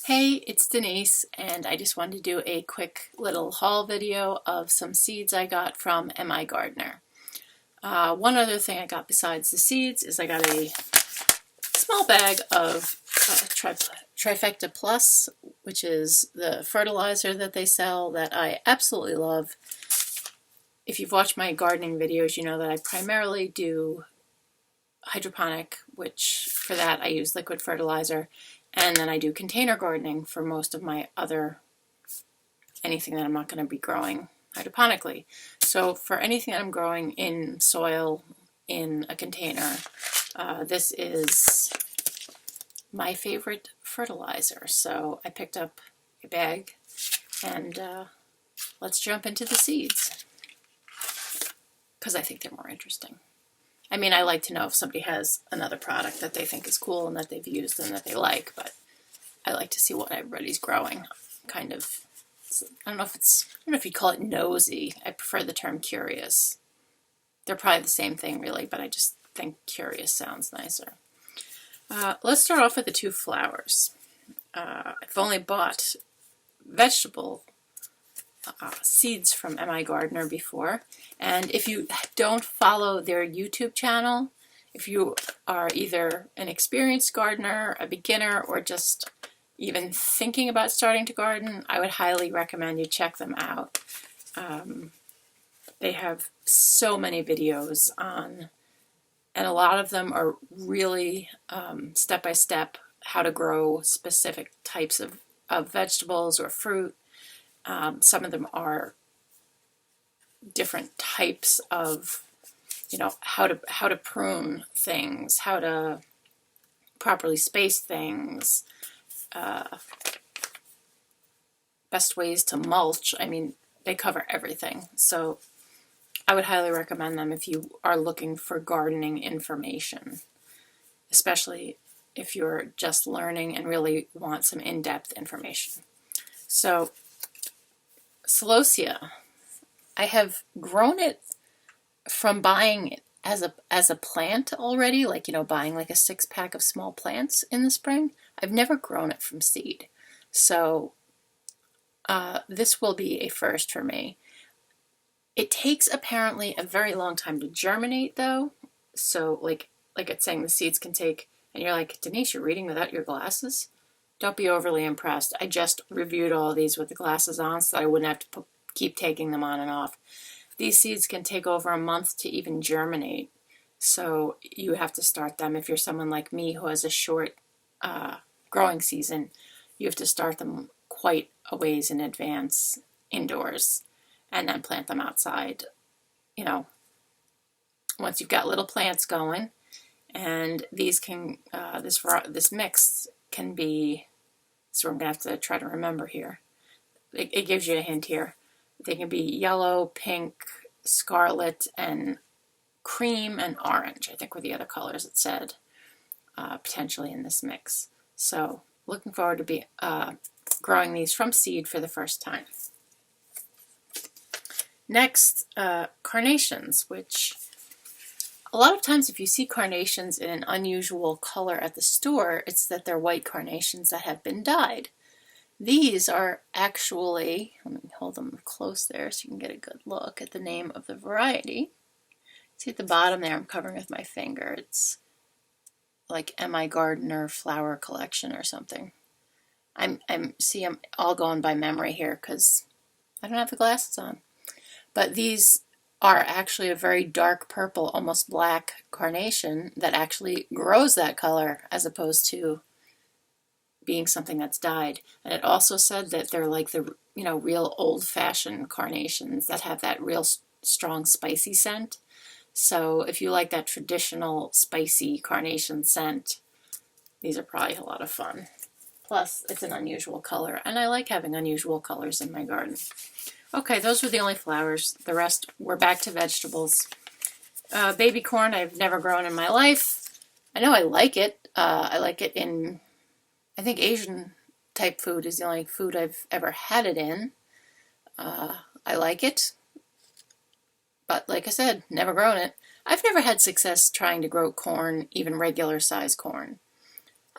Hey, it's Denise, and I just wanted to do a quick little haul video of some seeds I got from MIgardener. One other thing I got besides the seeds is I got a small bag of Trifecta Plus, which is the fertilizer that they sell that I absolutely love. If you've watched my gardening videos, you know that I primarily do hydroponic, which for that I use liquid fertilizer. And then I do container gardening for most of my anything that I'm not going to be growing hydroponically. So for anything that I'm growing in soil, in a container, this is my favorite fertilizer. So I picked up a bag and let's jump into the seeds because I think they're more interesting. I mean, I like to know if somebody has another product that they think is cool and that they've used and that they like, but I like to see what everybody's growing. Kind of, I don't know if you'd call it nosy. I prefer the term curious. They're probably the same thing, really, but I just think curious sounds nicer. Let's start off with the two flowers. I've only bought vegetable seeds from MIgardener before, and if you don't follow their YouTube channel, if you are either an experienced gardener, a beginner, or just even thinking about starting to garden, I would highly recommend you check them out. They have so many videos on, and a lot of them are really step-by-step how to grow specific types of vegetables or fruit. Some of them are different types of, how to prune things, how to properly space things, best ways to mulch. I mean, they cover everything. So I would highly recommend them if you are looking for gardening information, especially if you're just learning and really want some in-depth information. So Celosia, I have grown it from buying it as a plant already, like, buying like a 6-pack of small plants in the spring. I've never grown it from seed. So this will be a first for me. It takes apparently a very long time to germinate though. So like it's saying the seeds can take, and you're like, Denise, you're reading without your glasses? Don't be overly impressed. I just reviewed all these with the glasses on so that I wouldn't have to keep taking them on and off. These seeds can take over a month to even germinate. So you have to start them. If you're someone like me who has a short growing season, you have to start them quite a ways in advance indoors and then plant them outside. Once you've got little plants going, and these can, this mix can be, so I'm going to have to try to remember here. It gives you a hint here. They can be yellow, pink, scarlet, and cream and orange, I think were the other colors it said, potentially in this mix. So looking forward to growing these from seed for the first time. Next, carnations, which a lot of times if you see carnations in an unusual color at the store, it's that they're white carnations that have been dyed. These are actually, let me hold them close there so you can get a good look at the name of the variety. See at the bottom there, I'm covering with my finger. It's like MIgardener Flower Collection or something. I'm all going by memory here because I don't have the glasses on. But these are actually a very dark purple, almost black carnation that actually grows that color as opposed to being something that's dyed. And it also said that they're like the real old-fashioned carnations that have that real strong spicy scent. So if you like that traditional spicy carnation scent, these are probably a lot of fun. Plus, it's an unusual color, and I like having unusual colors in my garden. Okay, those were the only flowers. The rest, we're back to vegetables. Baby corn I've never grown in my life. I know I like it. I like it in, I think Asian type food is the only food I've ever had it in. I like it. But like I said, never grown it. I've never had success trying to grow corn, even regular size corn.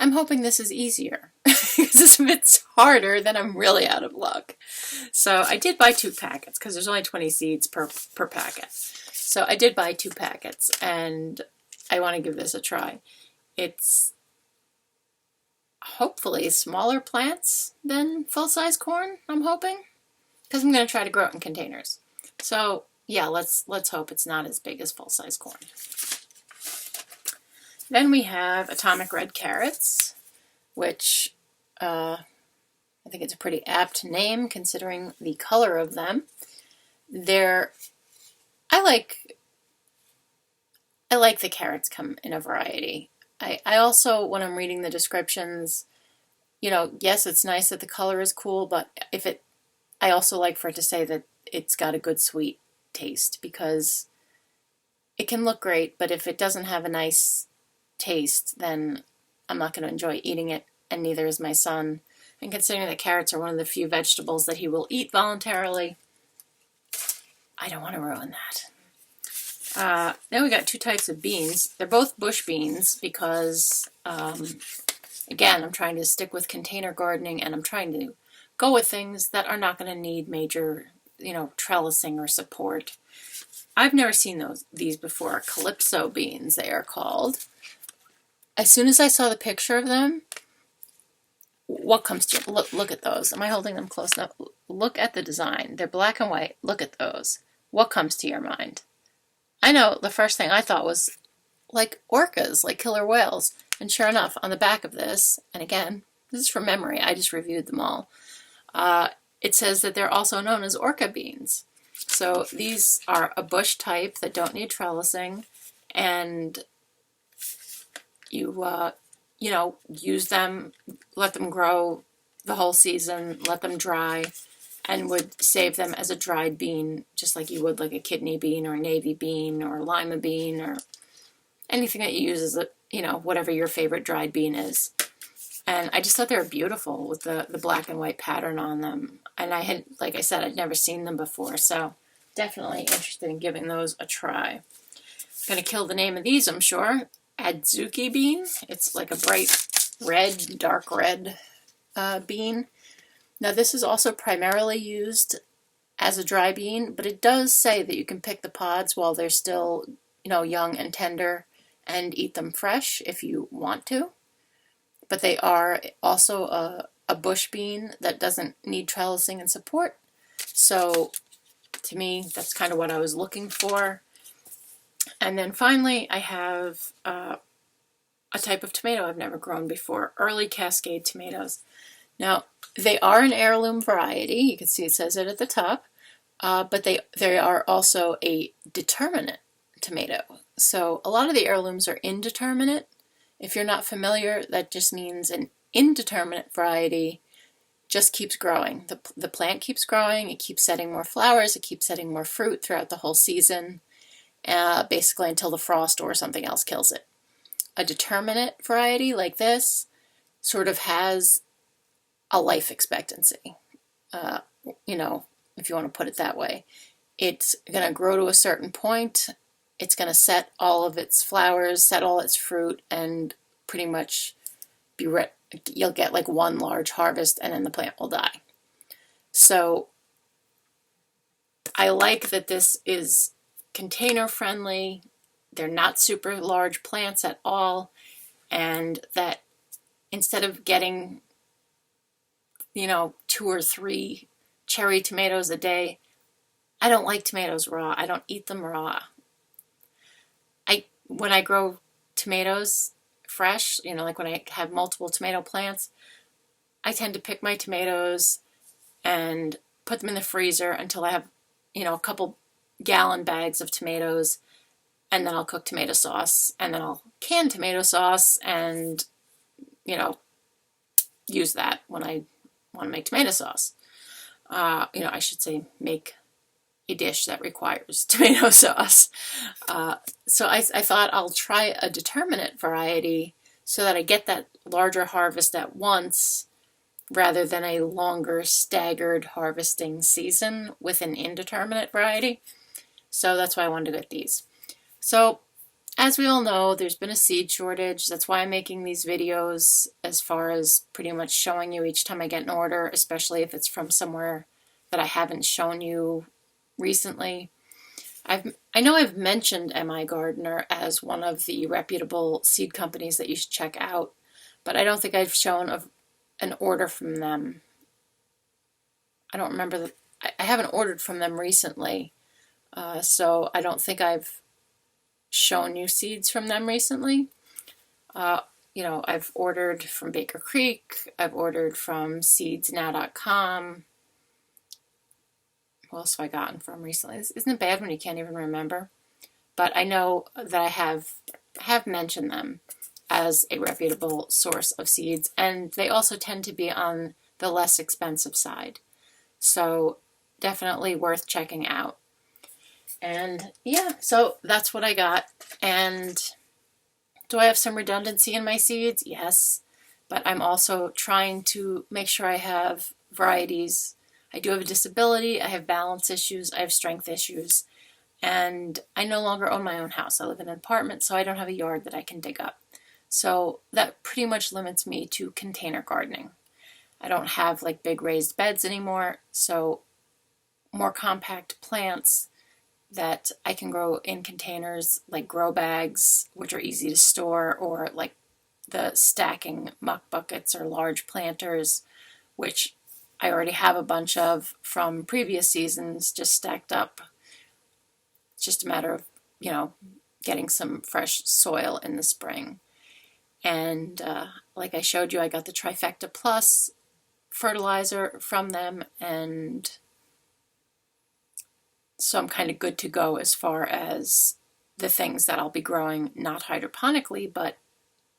I'm hoping this is easier. Because if it's harder, then I'm really out of luck. So I did buy 2 packets because there's only 20 seeds per packet. So I did buy 2 packets, and I want to give this a try. It's hopefully smaller plants than full-size corn, I'm hoping, because I'm going to try to grow it in containers. So yeah, let's hope it's not as big as full-size corn. Then we have atomic red carrots, which I think it's a pretty apt name considering the color of them. I like the carrots come in a variety. I also, when I'm reading the descriptions, you know, yes, it's nice that the color is cool, but I also like for it to say that it's got a good sweet taste, because it can look great, but if it doesn't have a nice taste, then I'm not going to enjoy eating it, and neither is my son. And considering that carrots are one of the few vegetables that he will eat voluntarily, I don't want to ruin that. Then we got 2 types of beans. They're both bush beans because, again, I'm trying to stick with container gardening, and I'm trying to go with things that are not going to need major, you know, trellising or support. I've never seen these before. Calypso beans, they are called. As soon as I saw the picture of them, what comes to you? Look at those. Am I holding them close enough? Look at the design. They're black and white. Look at those. What comes to your mind? I know the first thing I thought was like orcas, like killer whales. And sure enough, on the back of this, and again, this is from memory, I just reviewed them all, it says that they're also known as orca beans. So these are a bush type that don't need trellising, and you know, use them, let them grow the whole season, let them dry, and would save them as a dried bean, just like you would like a kidney bean or a navy bean or a lima bean or anything that you use as a, you know, whatever your favorite dried bean is. And I just thought they were beautiful with the black and white pattern on them. And I had, like I said, I'd never seen them before, so definitely interested in giving those a try. Gonna kill the name of these, I'm sure. Adzuki bean. It's like a bright red, dark red bean. Now this is also primarily used as a dry bean, but it does say that you can pick the pods while they're still, you know, young and tender and eat them fresh if you want to. But they are also a bush bean that doesn't need trellising and support. So to me, that's kind of what I was looking for. And then finally, I have a type of tomato I've never grown before, early Cascade tomatoes. Now, they are an heirloom variety. You can see it says it at the top. But they are also a determinate tomato. So a lot of the heirlooms are indeterminate. If you're not familiar, that just means an indeterminate variety just keeps growing. The plant keeps growing, it keeps setting more flowers, it keeps setting more fruit throughout the whole season, basically until the frost or something else kills it. A determinate variety like this sort of has a life expectancy, you know, if you want to put it that way. It's going to grow to a certain point, it's going to set all of its flowers, set all its fruit, and pretty much you'll get like one large harvest and then the plant will die. So I like that this is container friendly. They're not super large plants at all, and that instead of getting, you know, 2 or 3 cherry tomatoes a day, I don't like tomatoes raw. I don't eat them raw. When I grow tomatoes fresh, you know, like when I have multiple tomato plants, I tend to pick my tomatoes and put them in the freezer until I have, you know, a couple gallon bags of tomatoes, and then I'll cook tomato sauce, and then I'll can tomato sauce and, you know, use that when I want to make tomato sauce. You know, I should say make a dish that requires tomato sauce. So I thought I'll try a determinate variety so that I get that larger harvest at once rather than a longer staggered harvesting season with an indeterminate variety. So that's why I wanted to get these. So as we all know, there's been a seed shortage. That's why I'm making these videos, as far as pretty much showing you each time I get an order, especially if it's from somewhere that I haven't shown you recently. I know I've mentioned MIgardener as one of the reputable seed companies that you should check out, but I don't think I've shown an order from them. I don't remember that. I haven't ordered from them recently, so I don't think I've shown you seeds from them recently. You know, I've ordered from Baker Creek. I've ordered from seedsnow.com. What else have I gotten from recently? Isn't it bad when you can't even remember? But I know that I have mentioned them as a reputable source of seeds, and they also tend to be on the less expensive side. So definitely worth checking out. And yeah, so that's what I got. And do I have some redundancy in my seeds? Yes. But I'm also trying to make sure I have varieties. I do have a disability, I have balance issues, I have strength issues, and I no longer own my own house. I live in an apartment, so I don't have a yard that I can dig up. So that pretty much limits me to container gardening. I don't have like big raised beds anymore, so more compact plants that I can grow in containers, like grow bags, which are easy to store, or like the stacking muck buckets or large planters, which I already have a bunch of from previous seasons just stacked up. It's just a matter of, you know, getting some fresh soil in the spring. And like I showed you, I got the Trifecta Plus fertilizer from them, and so I'm kind of good to go as far as the things that I'll be growing, not hydroponically, but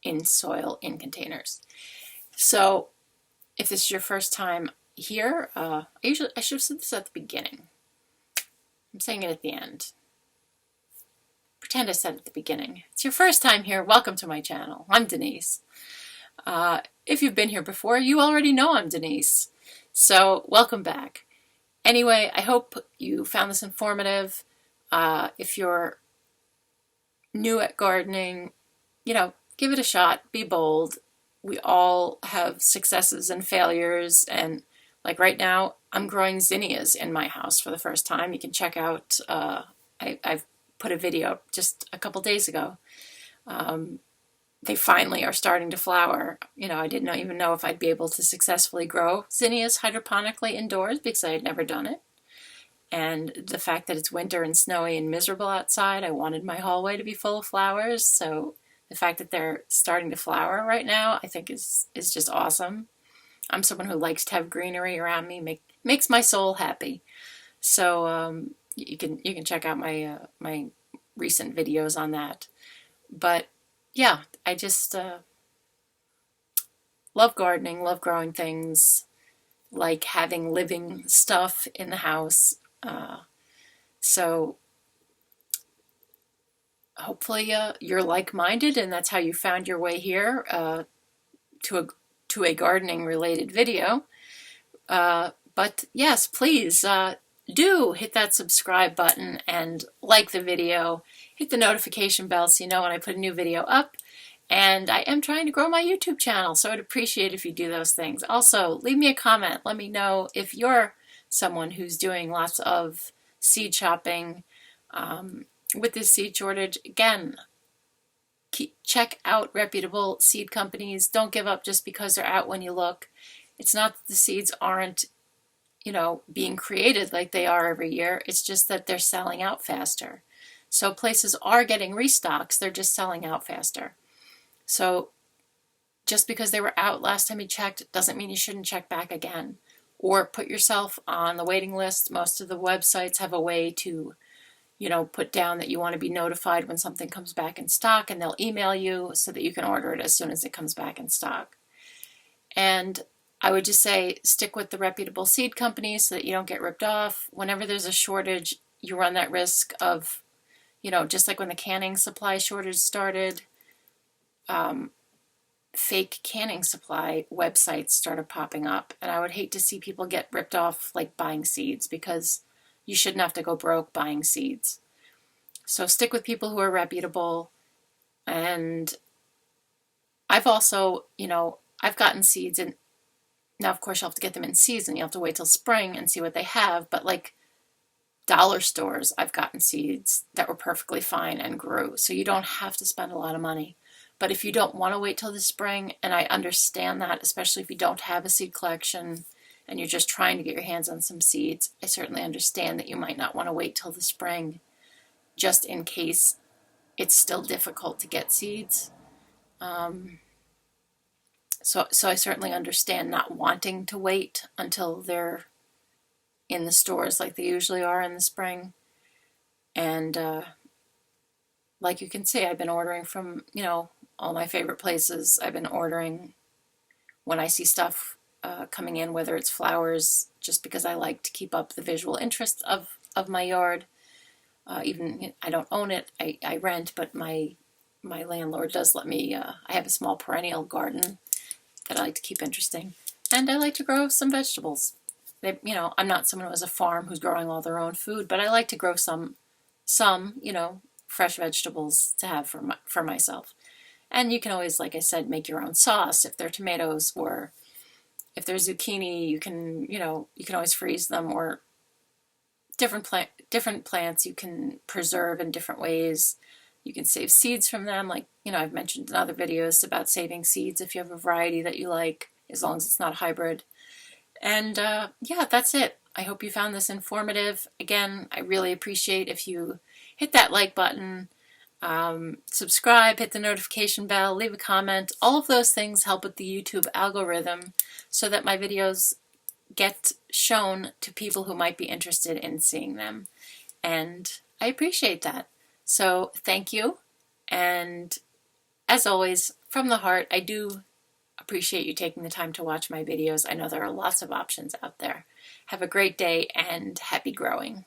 in soil in containers. So if this is your first time here, I should have said this at the beginning. I'm saying it at the end. Pretend I said it at the beginning. It's your first time here, welcome to my channel. I'm Denise. If you've been here before, you already know I'm Denise. So welcome back. Anyway, I hope you found this informative. If you're new at gardening, you know, give it a shot, be bold. We all have successes and failures, and like right now, I'm growing zinnias in my house for the first time. You can check out, I've put a video just a couple days ago. They finally are starting to flower. You know, I didn't even know if I'd be able to successfully grow zinnias hydroponically indoors because I had never done it. And the fact that it's winter and snowy and miserable outside, I wanted my hallway to be full of flowers. So the fact that they're starting to flower right now, I think is just awesome. I'm someone who likes to have greenery around me, makes my soul happy. So you can check out my my recent videos on that. But yeah, I just love gardening, love growing things, like having living stuff in the house. So hopefully you're like-minded, and that's how you found your way here to a gardening related video. But yes, please do hit that subscribe button and like the video. Hit the notification bell so you know when I put a new video up. And I am trying to grow my YouTube channel, so I'd appreciate if you do those things. Also, leave me a comment. Let me know if you're someone who's doing lots of seed shopping with this seed shortage. Again, check out reputable seed companies. Don't give up just because they're out when you look. It's not that the seeds aren't, you know, being created like they are every year. It's just that they're selling out faster. So places are getting restocks. They're just selling out faster. So just because they were out last time you checked doesn't mean you shouldn't check back again. Or put yourself on the waiting list. Most of the websites have a way to, you know, put down that you want to be notified when something comes back in stock, and they'll email you so that you can order it as soon as it comes back in stock. And I would just say stick with the reputable seed companies so that you don't get ripped off. Whenever there's a shortage, you run that risk of, you know, just like when the canning supply shortage started, fake canning supply websites started popping up. And I would hate to see people get ripped off like buying seeds, because you shouldn't have to go broke buying seeds. So stick with people who are reputable, And I've also, I've gotten seeds, and now of course you'll have to get them in season. You'll have to wait till spring and see what they have. But like dollar stores, I've gotten seeds that were perfectly fine and grew. So you don't have to spend a lot of money. But if you don't want to wait till the spring, and I understand that, especially if you don't have a seed collection and you're just trying to get your hands on some seeds, I certainly understand that you might not want to wait till the spring just in case it's still difficult to get seeds. So I certainly understand not wanting to wait until they're in the stores like they usually are in the spring. And like you can see, I've been ordering from, all my favorite places. I've been ordering when I see stuff coming in, whether it's flowers, just because I like to keep up the visual interest of my yard. Even I don't own it, I rent, but my landlord does let me, I have a small perennial garden that I like to keep interesting. And I like to grow some vegetables. I'm not someone who has a farm who's growing all their own food, but I like to grow some fresh vegetables to have for myself. And you can always, like I said, make your own sauce if they're tomatoes, or if they're zucchini, you can always freeze them, or different plants you can preserve in different ways. You can save seeds from them, like, I've mentioned in other videos about saving seeds if you have a variety that you like, as long as it's not hybrid. And yeah, that's it. I hope you found this informative. Again, I really appreciate if you hit that like button, subscribe, hit the notification bell, leave a comment. All of those things help with the YouTube algorithm so that my videos get shown to people who might be interested in seeing them. And I appreciate that. So thank you. And as always, from the heart, I do appreciate you taking the time to watch my videos. I know there are lots of options out there. Have a great day and happy growing.